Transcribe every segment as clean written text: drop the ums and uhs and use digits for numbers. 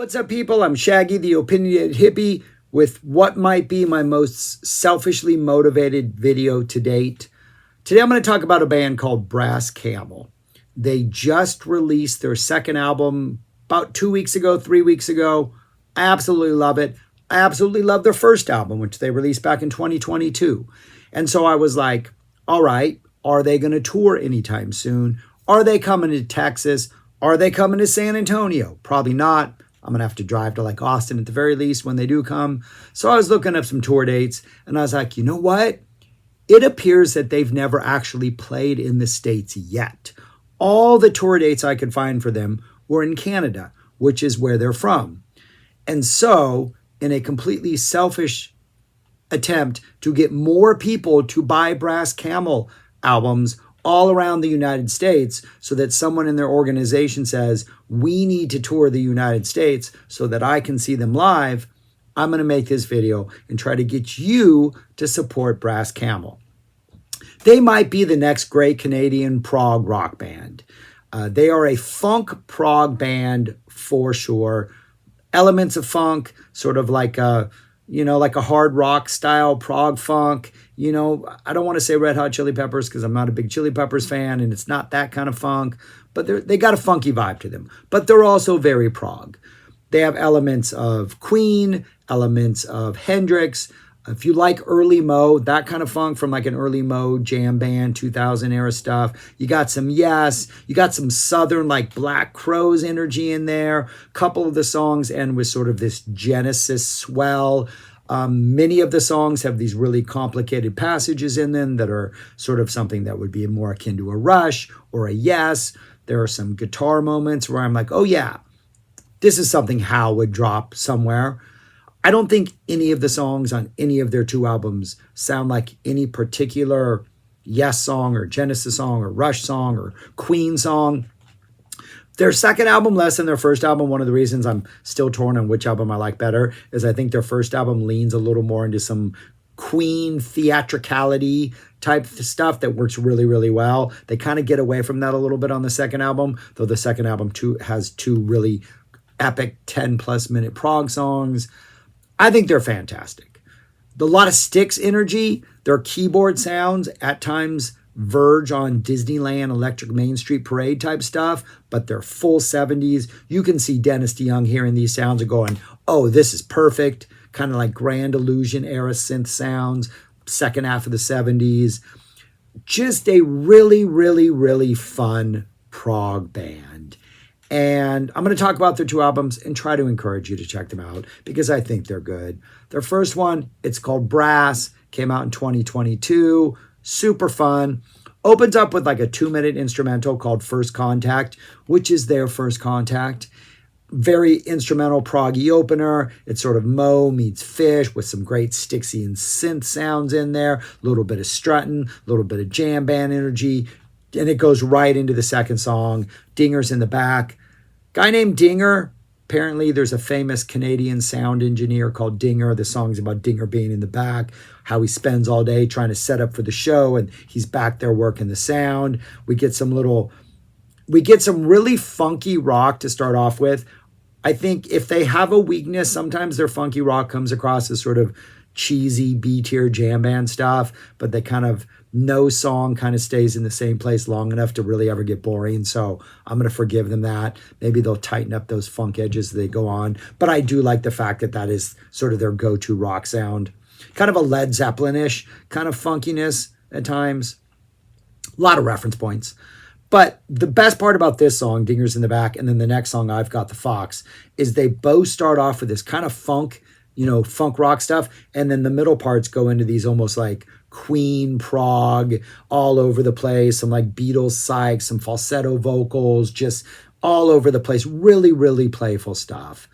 What's up, people? I'm Shaggy, the opinionated hippie, with what might be my most selfishly motivated video to date. Today, I'm going to talk about a band called Brass Camel. They just released their second album about 2 weeks ago, 3 weeks ago. I absolutely love it. I absolutely love their first album, which they released back in 2022. And so I was like, all right, are they going to tour anytime soon? Are they coming to Texas? Are they coming to San Antonio? Probably not. I'm going to have to drive to like Austin at the very least when they do come. So I was looking up some tour dates and I was like, you know what? It appears that they've never actually played in the States yet. All the tour dates I could find for them were in Canada, which is where they're from. And so, in a completely selfish attempt to get more people to buy Brass Camel albums all around the United States so that someone in their organization says, we need to tour the United States so that I can see them live, I'm going to make this video and try to get you to support Brass Camel. They might be the next great Canadian prog rock band. They are a funk prog band for sure. Elements of funk, sort of like a hard rock style prog funk. I don't want to say Red Hot Chili Peppers because I'm not a big Chili Peppers fan and it's not that kind of funk, but they got a funky vibe to them. But they're also very prog. They have elements of Queen, elements of Hendrix. If you like early Mo, that kind of funk from like an early Mo jam band, 2000 era stuff. You got some Yes. You got some Southern like Black Crowes energy in there. A couple of the songs end with sort of this Genesis swell. Many of the songs have these really complicated passages in them that are sort of something that would be more akin to a Rush or a Yes. There are some guitar moments where I'm like, oh yeah, this is something Hal would drop somewhere. I don't think any of the songs on any of their two albums sound like any particular Yes song or Genesis song or Rush song or Queen song. Their second album, less than their first album, one of the reasons I'm still torn on which album I like better is I think their first album leans a little more into some Queen theatricality type stuff that works really, really well. They kind of get away from that a little bit on the second album, though the second album has two really epic 10-plus minute prog songs. I think they're fantastic. A lot of Styx energy, their keyboard sounds at times verge on Disneyland Electric Main Street Parade type stuff, but they're full 70s. You can see Dennis DeYoung hearing these sounds and going, oh, this is perfect. Kind of like Grand Illusion era synth sounds, second half of the 70s. Just a really, really, really fun prog band. And I'm going to talk about their two albums and try to encourage you to check them out because I think they're good. Their first one, it's called Brass, came out in 2022. Super fun. Opens up with like a 2-minute instrumental called First Contact, which is their first contact. Very instrumental proggy opener. It's sort of Mo meets Fish with some great Styxy and synth sounds in there. A little bit of strutting, a little bit of jam band energy. And it goes right into the second song. Dinger's in the back. Guy named Dinger. Apparently there's a famous Canadian sound engineer called Dinger. The song's about Dinger being in the back, how he spends all day trying to set up for the show, and he's back there working the sound. We get some really funky rock to start off with. I think if they have a weakness, sometimes their funky rock comes across as sort of cheesy B-tier jam band stuff, but they kind of, no song kind of stays in the same place long enough to really ever get boring. So I'm going to forgive them that. Maybe they'll tighten up those funk edges as they go on. But I do like the fact that that is sort of their go-to rock sound. Kind of a Led Zeppelin-ish kind of funkiness at times. A lot of reference points. But the best part about this song, Dinger's in the Back, and then the next song, I've Got the Fox, is they both start off with this kind of funk, funk rock stuff. And then the middle parts go into these almost like Queen prog all over the place. Some like Beatles psych, some falsetto vocals, just all over the place. Really, really playful stuff.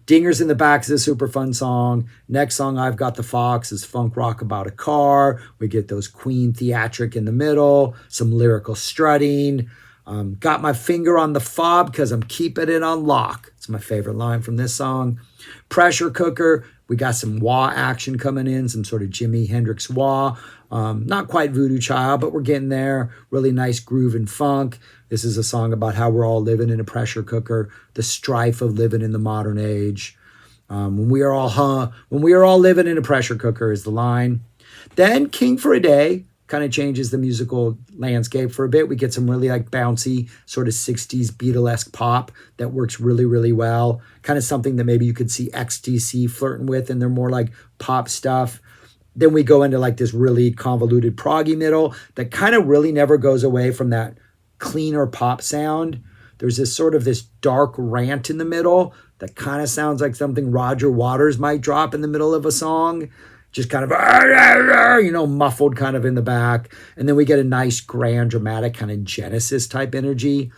Dinger's in the Back is a super fun song. Next song, I've Got the Fox, is funk rock about a car. We get those Queen theatric in the middle, some lyrical strutting. Got my finger on the fob because I'm keeping it on lock. It's my favorite line from this song. Pressure Cooker, We got some wah action coming in, some sort of Jimi Hendrix wah. Not quite Voodoo Child, but we're getting there. Really nice groove and funk. This is a song about how we're all living in a pressure cooker, the strife of living in the modern age. When we are all living in a pressure cooker is the line. Then King for a Day kind of changes the musical landscape for a bit. We get some really like bouncy sort of 60s Beatlesque pop that works really, really well. Kind of something that maybe you could see XTC flirting with, and they're more like pop stuff. Then we go into like this really convoluted proggy middle that kind of really never goes away from that cleaner pop sound. There's this dark rant in the middle that kind of sounds like something Roger Waters might drop in the middle of a song. Just kind of, muffled kind of in the back. And then we get a nice, grand, dramatic kind of Genesis type energy.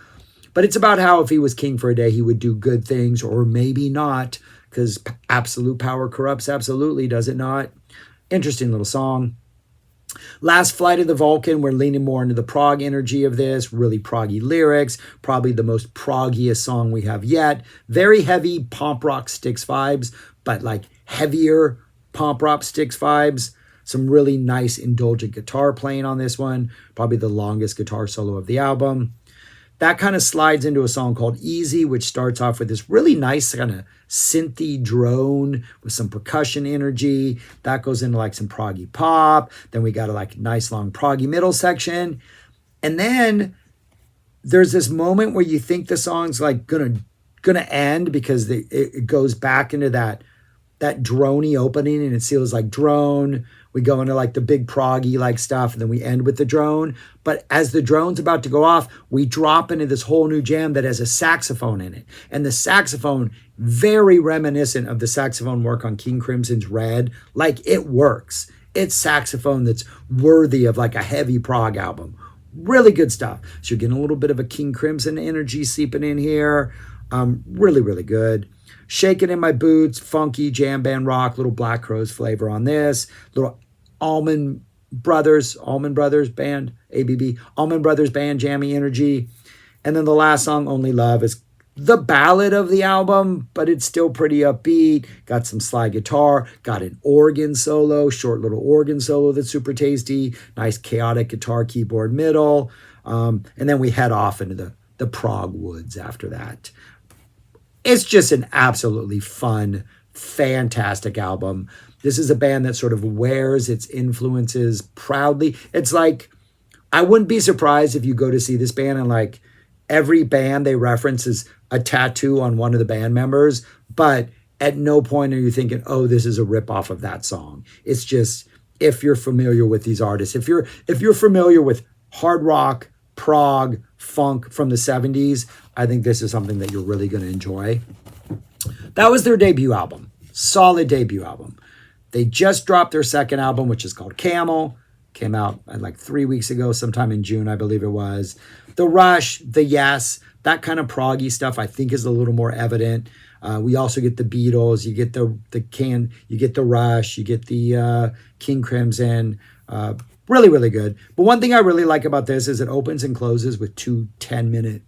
But it's about how if he was king for a day, he would do good things, or maybe not, because absolute power corrupts absolutely, does it not? Interesting little song. Last Flight of the Vulcan, we're leaning more into the prog energy of this, really proggy lyrics, probably the most proggiest song we have yet. Very heavy pomp rock Styx vibes, but like heavier pomp rock Styx vibes. Some really nice indulgent guitar playing on this one, probably the longest guitar solo of the album. That kind of slides into a song called Easy, which starts off with this really nice kind of synthy drone with some percussion energy. That goes into like some proggy pop. Then we got a like nice long proggy middle section. And then there's this moment where you think the song's like gonna end, because it goes back into that droney opening, and it feels like drone. We go into like the big proggy like stuff, and then we end with the drone. But as the drone's about to go off, we drop into this whole new jam that has a saxophone in it. And the saxophone, very reminiscent of the saxophone work on King Crimson's Red. Like, it works. It's saxophone that's worthy of like a heavy prog album. Really good stuff. So you're getting a little bit of a King Crimson energy seeping in here. Really, really good. Shaking in My Boots, funky jam band rock, little Black Crowes flavor on this. Little Allman Brothers band, ABB, Allman Brothers band, jammy energy. And then the last song, Only Love, is the ballad of the album, but it's still pretty upbeat. Got some slide guitar, got an organ solo, short little organ solo that's super tasty. Nice chaotic guitar keyboard middle. And then we head off into the prog woods after that. It's just an absolutely fun, fantastic album. This is a band that sort of wears its influences proudly. It's like, I wouldn't be surprised if you go to see this band and like every band they reference is a tattoo on one of the band members, but at no point are you thinking, oh, this is a ripoff of that song. It's just, if you're familiar with these artists, if you're familiar with hard rock, prog, funk from the 70s, I think this is something that you're really going to enjoy. That was their debut album. Solid debut album. They just dropped their second album, which is called Camel. Came out like 3 weeks ago, sometime in June, I believe it was. The Rush, the Yes, that kind of proggy stuff I think is a little more evident. We also get the Beatles, you get you get the Rush, you get the King Crimson. Really, really good. But one thing I really like about this is it opens and closes with 2 10-minute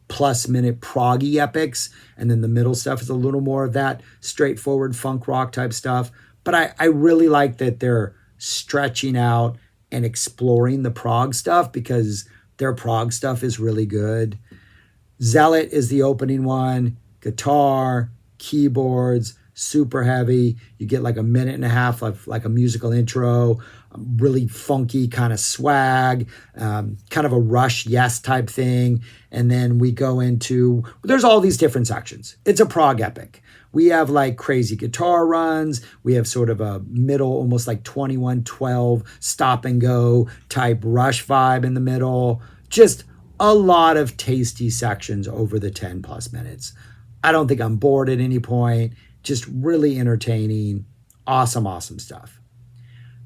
proggy epics. And then the middle stuff is a little more of that straightforward funk rock type stuff. But I really like that they're stretching out and exploring the prog stuff, because their prog stuff is really good. Zealot is the opening one. Guitar, keyboards, super heavy. You get like a minute and a half of like a musical intro, really funky kind of swag, kind of a Rush Yes type thing. And then we go into, there's all these different sections. It's a prog epic. We have like crazy guitar runs. We have sort of a middle, almost like 2112 stop and go type Rush vibe in the middle. Just a lot of tasty sections over the 10 plus minutes. I don't think I'm bored at any point. Just really entertaining. Awesome, awesome stuff.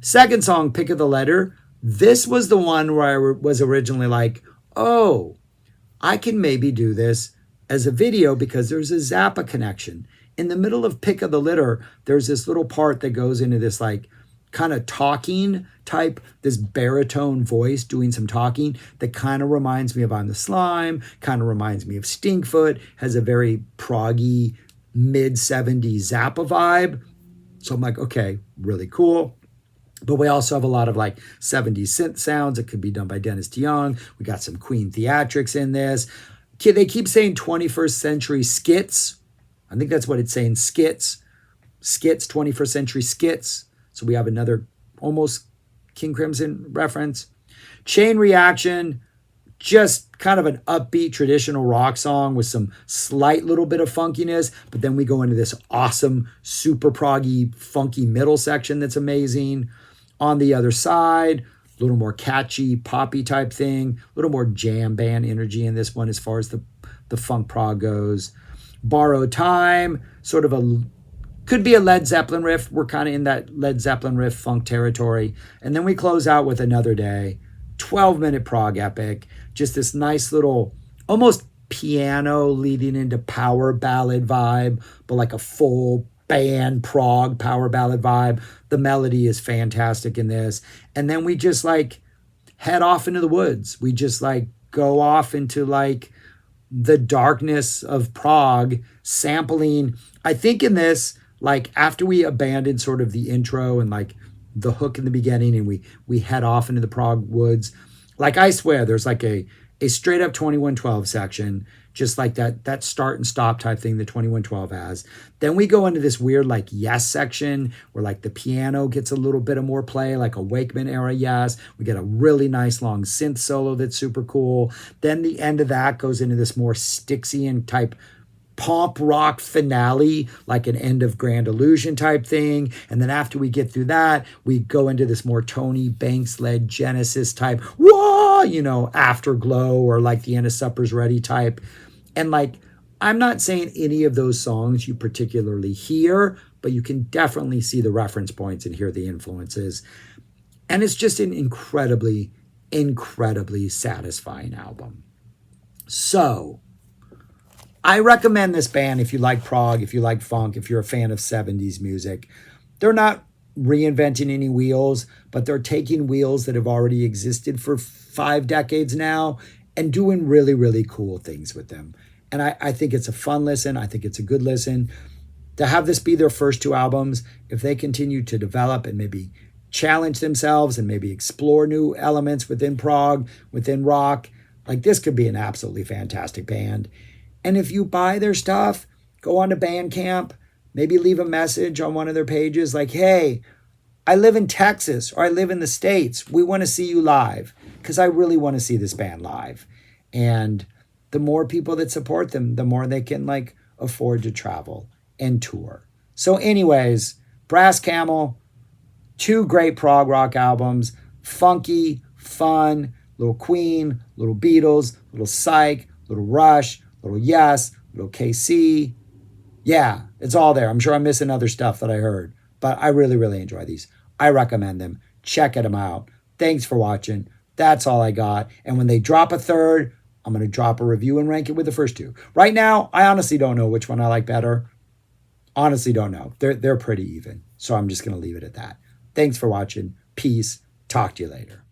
Second song, Pick of the Letter. This was the one where I was originally like, oh, I can maybe do this as a video because there's a Zappa connection. In the middle of Pick of the Litter, there's this little part that goes into this like kind of talking type, this baritone voice doing some talking that kind of reminds me of I'm the Slime, kind of reminds me of Stinkfoot, has a very proggy mid-70s Zappa vibe. So I'm like, okay, really cool. But we also have a lot of like 70s synth sounds. It could be done by Dennis DeYoung. We got some Queen theatrics in this. They keep saying 21st century skits. I think that's what it's saying, skits. Skits, 21st century skits. So we have another almost King Crimson reference. Chain Reaction, just kind of an upbeat traditional rock song with some slight little bit of funkiness, but then we go into this awesome, super proggy, funky middle section that's amazing. On the other side, a little more catchy, poppy type thing, a little more jam band energy in this one as far as the funk prog goes. Borrowed Time, sort of could be a Led Zeppelin riff. We're kind of in that Led Zeppelin riff funk territory. And then we close out with Another Day, 12-minute prog epic. Just this nice little, almost piano leading into power ballad vibe, but like a full band prog power ballad vibe. The melody is fantastic in this. And then we just like head off into the woods. We just like go off into like the darkness of prog, sampling. I think in this, like after we abandoned sort of the intro and like the hook in the beginning and we head off into the prog woods, like I swear there's like a straight up 2112 section, just like that start and stop type thing that 2112 has. Then we go into this weird like Yes section where like the piano gets a little bit of more play, like a Wakeman era Yes. We get a really nice long synth solo that's super cool. Then the end of that goes into this more Styxian type pop rock finale, like an End of Grand Illusion type thing. And then after we get through that, we go into this more Tony Banks led Genesis type, whoa, Afterglow or like the End of Supper's Ready type. And like, I'm not saying any of those songs you particularly hear, but you can definitely see the reference points and hear the influences. And it's just an incredibly, incredibly satisfying album. So I recommend this band if you like prog, if you like funk, if you're a fan of 70s music. They're not reinventing any wheels, but they're taking wheels that have already existed for 5 decades now and doing really, really cool things with them. And I think it's a fun listen. I think it's a good listen. To have this be their first 2 albums, if they continue to develop and maybe challenge themselves and maybe explore new elements within prog, within rock, like this could be an absolutely fantastic band. And if you buy their stuff, go on to Bandcamp, maybe leave a message on one of their pages like, hey, I live in Texas or I live in the States. We want to see you live because I really want to see this band live. And the more people that support them, the more they can like afford to travel and tour. So anyways, Brass Camel, 2 great prog rock albums, funky, fun, little Queen, little Beatles, little Psych, little Rush, little Yes, little KC. Yeah, it's all there. I'm sure I'm missing other stuff that I heard, but I really, really enjoy these. I recommend them. Check them out. Thanks for watching. That's all I got. And when they drop a third, I'm going to drop a review and rank it with the first 2. Right now, I honestly don't know which one I like better. Honestly don't know. They're pretty even. So I'm just going to leave it at that. Thanks for watching. Peace. Talk to you later.